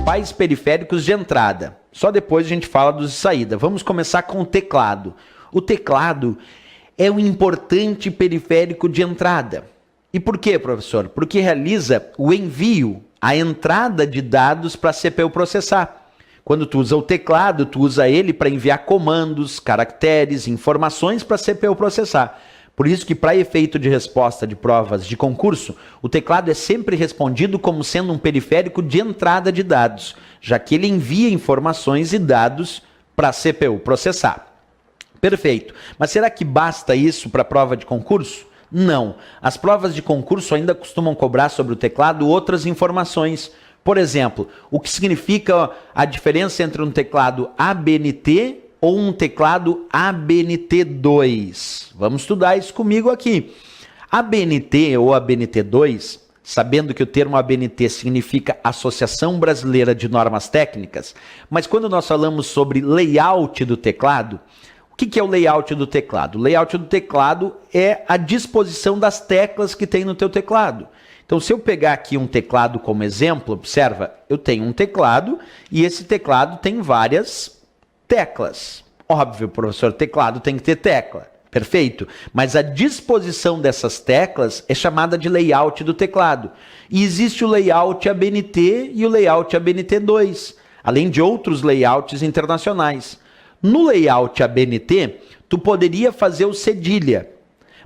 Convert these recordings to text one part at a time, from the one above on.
principais periféricos de entrada. Só depois a gente fala dos de saída. Vamos começar com o teclado. O teclado é um importante periférico de entrada. E por quê, professor? Porque realiza o envio, a entrada de dados para a CPU processar. Quando tu usa o teclado, tu usa ele para enviar comandos, caracteres, informações para a CPU processar. Por isso que, para efeito de resposta de provas de concurso, o teclado é sempre respondido como sendo um periférico de entrada de dados, já que ele envia informações e dados para a CPU processar. Perfeito. Mas será que basta isso para a prova de concurso? Não. As provas de concurso ainda costumam cobrar sobre o teclado outras informações. Por exemplo, o que significa a diferença entre um teclado ABNT ou um teclado ABNT2? Vamos estudar isso comigo aqui. ABNT ou ABNT2, sabendo que o termo ABNT significa Associação Brasileira de Normas Técnicas, mas quando nós falamos sobre layout do teclado, o que é o layout do teclado? O layout do teclado é a disposição das teclas que tem no teu teclado. Então, se eu pegar aqui um teclado como exemplo, observa, eu tenho um teclado e esse teclado tem várias teclas. Óbvio, professor, teclado tem que ter tecla. Perfeito. Mas a disposição dessas teclas é chamada de layout do teclado. E existe o layout ABNT e o layout ABNT2, além de outros layouts internacionais. No layout ABNT, tu poderia fazer o cedilha,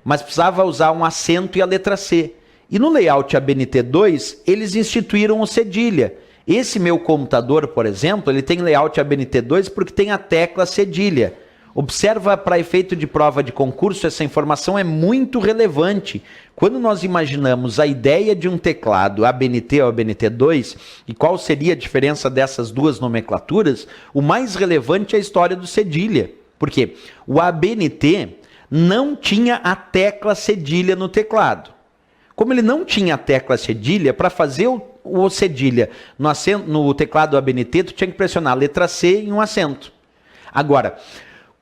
mas precisava usar um acento e a letra C. E no layout ABNT2, eles instituíram o cedilha. Esse meu computador, por exemplo, ele tem layout ABNT2 porque tem a tecla cedilha. Observa, para efeito de prova de concurso, essa informação é muito relevante. Quando nós imaginamos a ideia de um teclado ABNT ou ABNT2 e qual seria a diferença dessas duas nomenclaturas, o mais relevante é a história do cedilha. Por quê? O ABNT não tinha a tecla cedilha no teclado. Como ele não tinha a tecla cedilha, para fazer o cedilha no teclado ABNT, tu tinha que pressionar a letra C em um acento. Agora,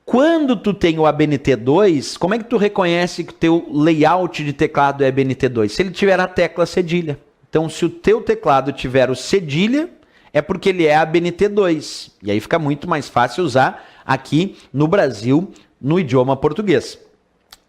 quando tu tem o ABNT2, como é que tu reconhece que o teu layout de teclado é ABNT2? Se ele tiver a tecla cedilha. Então, se o teu teclado tiver o cedilha, é porque ele é ABNT2. E aí fica muito mais fácil usar aqui no Brasil, no idioma português.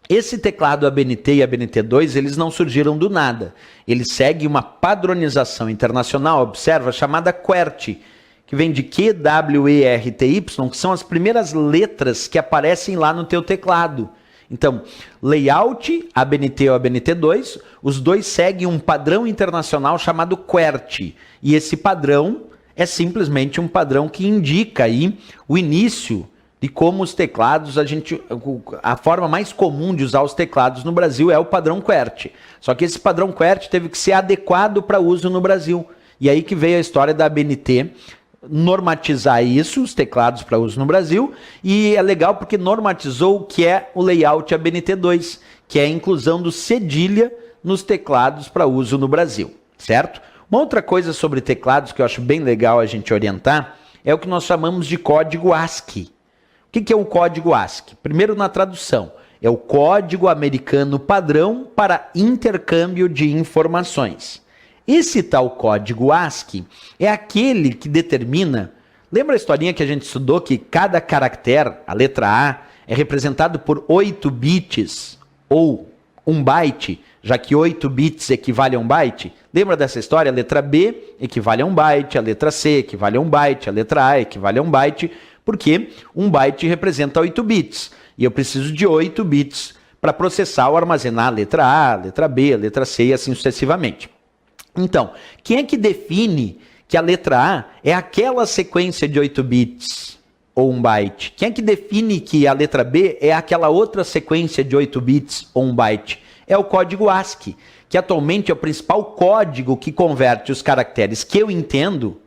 Esse teclado ABNT e ABNT2, eles não surgiram do nada. Eles seguem uma padronização internacional, observa, chamada QWERTY, que vem de QWERTY, que são as primeiras letras que aparecem lá no teu teclado. Então, layout, ABNT ou ABNT2, os dois seguem um padrão internacional chamado QWERTY. E esse padrão é simplesmente um padrão que indica aí o início de como os teclados, a forma mais comum de usar os teclados no Brasil é o padrão QWERTY. Só que esse padrão QWERTY teve que ser adequado para uso no Brasil. E aí que veio a história da ABNT normatizar isso, os teclados para uso no Brasil, e é legal porque normatizou o que é o layout ABNT2, que é a inclusão do cedilha nos teclados para uso no Brasil, certo? Uma outra coisa sobre teclados que eu acho bem legal a gente orientar é o que nós chamamos de código ASCII. O que é o código ASCII? Primeiro, na tradução, é o código americano padrão para intercâmbio de informações. Esse tal código ASCII é aquele que determina... Lembra a historinha que a gente estudou que cada caractere, a letra A, é representado por 8 bits ou 1 byte, já que 8 bits equivale a 1 byte? Lembra dessa história? A letra B equivale a 1 byte, a letra C equivale a 1 byte, a letra A equivale a 1 byte, porque 1 byte representa 8 bits. E eu preciso de 8 bits para processar ou armazenar a letra A, a letra B, a letra C e assim sucessivamente. Então, quem é que define que a letra A é aquela sequência de 8 bits ou 1 byte? Quem é que define que a letra B é aquela outra sequência de 8 bits ou 1 byte? É o código ASCII, que atualmente é o principal código que converte os caracteres que eu entendo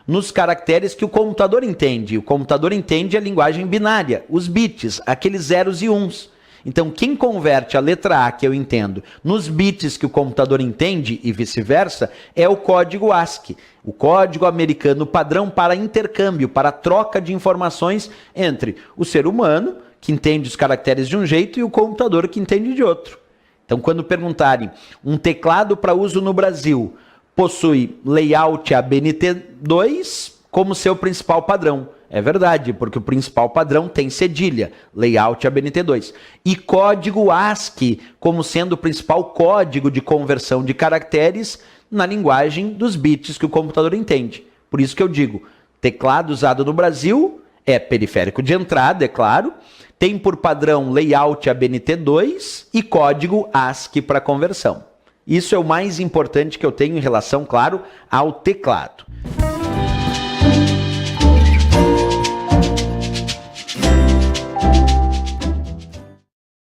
nos caracteres que o computador entende. O computador entende a linguagem binária, os bits, aqueles zeros e uns. Então, quem converte a letra A, que eu entendo, nos bits que o computador entende e vice-versa, é o código ASCII, o código americano padrão para intercâmbio, para troca de informações entre o ser humano, que entende os caracteres de um jeito, e o computador, que entende de outro. Então, quando perguntarem um teclado para uso no Brasil, possui layout ABNT2 como seu principal padrão. É verdade, porque o principal padrão tem cedilha, layout ABNT2. E código ASCII como sendo o principal código de conversão de caracteres na linguagem dos bits que o computador entende. Por isso que eu digo, teclado usado no Brasil é periférico de entrada, é claro, tem por padrão layout ABNT2 e código ASCII para conversão. Isso é o mais importante que eu tenho em relação, claro, ao teclado.